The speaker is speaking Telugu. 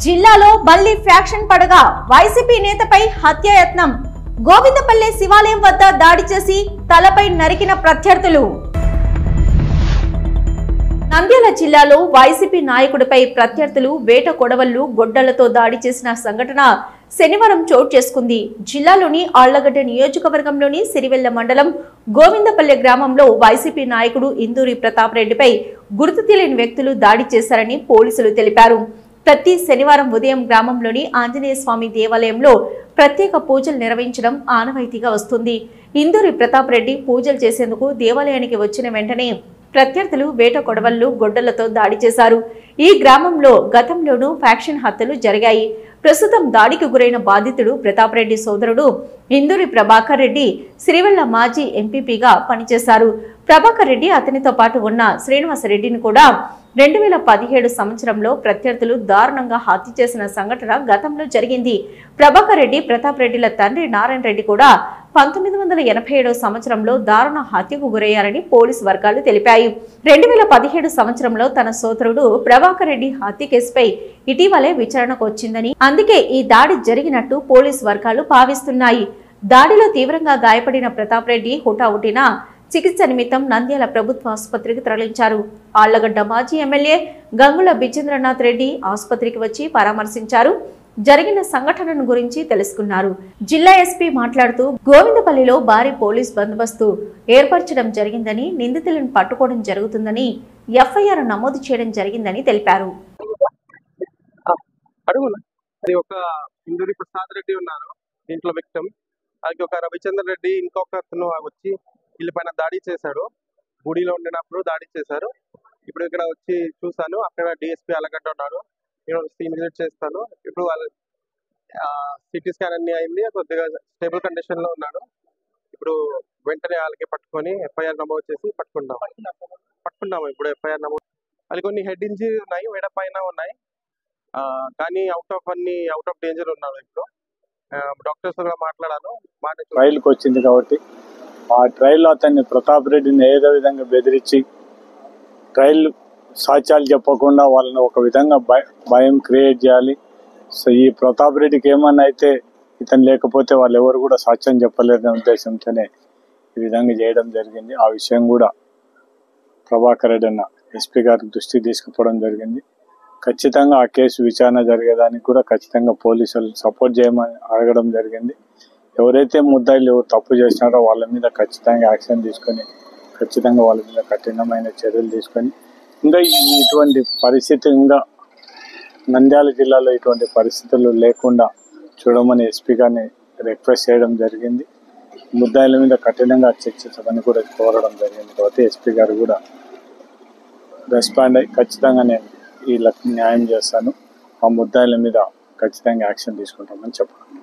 జిల్లాలో బల్లి ఫ్యాక్షన్ పడగా వైసీపీ నేతపై హత్యాయత్నం. గోవిందపల్లి శివాలయం వద్ద దాడి చేసి తలపై నరికిన ప్రత్యర్థులు. నంద్యాల జిల్లాలో వైసీపీ నాయకుడిపై ప్రత్యర్థులు వేట కొడవళ్లు గొడ్డలతో దాడి చేసిన సంఘటన శనివారం చోటు చేసుకుంది. జిల్లాలోని ఆళ్లగడ్డ నియోజకవర్గంలోని సిరివెల్ల మండలం గోవిందపల్లి గ్రామంలో వైసీపీ నాయకుడు ఇందూరి ప్రతాప్ రెడ్డిపై గుర్తు తెలియని వ్యక్తులు దాడి చేశారని పోలీసులు తెలిపారు. ప్రతి శనివారం ఉదయం గ్రామంలోని ఆంజనేయ స్వామి దేవాలయంలో ప్రత్యేక పూజలు నిర్వహించడం ఆనవాయితీగా వస్తుంది. ఇందూరి ప్రతాప్ రెడ్డి పూజలు చేసేందుకు దేవాలయానికి వచ్చిన వెంటనే ప్రత్యర్థులు వేట కొడవళ్లు గొడ్డలతో దాడి చేశారు. ఈ గ్రామంలో గతంలోనూ ఫ్యాక్షన్ హత్యలు జరిగాయి. ప్రస్తుతం దాడికి గురైన బాధితుడు ప్రతాప్ రెడ్డి సోదరుడు ఇందూరి ప్రభాకర్ రెడ్డి సిరివెల్ల మాజీ ఎంపీపీగా పనిచేశారు. ప్రభాకర్ రెడ్డి అతనితో పాటు ఉన్న శ్రీనివాసరెడ్డిని కూడా 2017 సంవత్సరంలో ప్రత్యర్థులు దారుణంగా హత్య చేసిన సంఘటన గతంలో జరిగింది. ప్రభాకర్ రెడ్డి ప్రతాప్ రెడ్డిల తండ్రి నారాయణ రెడ్డి కూడా 1987 సంవత్సరంలో దారుణ హత్యకు గురయ్యారని పోలీసు వర్గాలు తెలిపాయి. 2017 సంవత్సరంలో తన సోదరుడు ప్రభాకర్ రెడ్డి హత్య కేసుపై ఇటీవలే విచారణకు వచ్చిందని, అందుకే ఈ దాడి జరిగినట్టు పోలీసు వర్గాలు భావిస్తున్నాయి. దాడిలో తీవ్రంగా గాయపడిన ప్రతాప్ రెడ్డి హుటాహుటిన చికిత్స నిమిత్తం నంద్యాల ప్రభుత్వ ఆసుపత్రికి తరలించారు. ఆళ్లగడ్డ మాజీ ఎమ్మెల్యే గంగుల బిజేంద్రనాథ్ రెడ్డి ఆసుపత్రికి వచ్చి పరామర్శించారు. జరిగిన సంఘటనను గురించి తెలుసుకున్నారు. జిల్లా ఎస్పీ మాట్లాడుతూ గోవిందపల్లిలో భారీ పోలీస్ బందోబస్తు ఏర్పరచడం జరిగిందని, నిందితులను పట్టుకోవడం జరుగుతుందని, ఎఫ్ఐఆర్ నమోదు చేయడం జరిగిందని తెలిపారు. ఇందూరి ప్రసాద్ రెడ్డి ఉన్నారు ఇంట్లో విక్టిమ్. అది ఒక రవిచంద్ర రెడ్డి ఇంకొకతను వచ్చి వీళ్ళ పైన దాడి చేశాడు. గుడిలో ఉండినప్పుడు దాడి చేశారు. ఇప్పుడు ఇక్కడ వచ్చి చూసాను, అక్కడ డిఎస్పీ అలగడ్డ ఉన్నాడు. నేను సీన్ విజిట్ చేస్తాను. ఇప్పుడు వాళ్ళు సిటీ స్కాన్ అన్ని అయింది, కొద్దిగా స్టేబుల్ కండిషన్ లో ఉన్నాడు. ఇప్పుడు వెంటనే వాళ్ళకి పట్టుకొని ఎఫ్ఐఆర్ నమోదు చేసి పట్టుకున్నాము. ఇప్పుడు ఎఫ్ఐఆర్ నమోదు. అది కొన్ని హెడ్ ఇంజరీ ఉన్నాయి, మెడ పైన ఉన్నాయి, కానీ అవుట్ ఆఫ్ డేంజర్ ఉన్నాడు. ఇప్పుడు డాక్టర్స్ కూడా మాట్లాడాను. ట్రయల్కి వచ్చింది కాబట్టి ఆ ట్రయల్లో అతన్ని ప్రతాప్ రెడ్డిని ఏదో విధంగా బెదిరించి ట్రయల్ సాక్ష్యాలు చెప్పకుండా వాళ్ళని ఒక విధంగా భయం క్రియేట్ చేయాలి. సో ఈ ప్రతాప్ రెడ్డికి ఏమన్నా అయితే ఇతను లేకపోతే వాళ్ళు ఎవరు కూడా సాక్ష్యం చెప్పలేదనే ఉద్దేశంతోనే ఈ విధంగా చేయడం జరిగింది. ఆ విషయం కూడా ప్రభాకర్ రెడ్డి అన్న ఎస్పీ గారికి దృష్టికి తీసుకుపోవడం జరిగింది. ఖచ్చితంగా ఆ కేసు విచారణ జరిగేదానికి కూడా ఖచ్చితంగా పోలీసులు సపోర్ట్ చేయమని అడగడం జరిగింది. ఎవరైతే ముద్దాయిలు ఎవరు తప్పు చేసినారో వాళ్ళ మీద ఖచ్చితంగా యాక్షన్ తీసుకొని ఖచ్చితంగా వాళ్ళ మీద కఠినమైన చర్యలు తీసుకొని ఇంకా ఇటువంటి పరిస్థితి ఇంకా నంద్యాల జిల్లాలో ఇటువంటి పరిస్థితులు లేకుండా చూడమని ఎస్పీ గారిని రిక్వెస్ట్ చేయడం జరిగింది. ముద్దాయిల మీద కఠినంగా చర్చించమని కూడా కోరడం జరిగింది. కాబట్టి ఎస్పీ గారు కూడా రెస్పాండ్ అయ్యి ఖచ్చితంగా నేను వీళ్ళకి న్యాయం చేస్తాను, ఆ ముద్దాయిల మీద ఖచ్చితంగా యాక్షన్ తీసుకుంటామని చెప్పాను.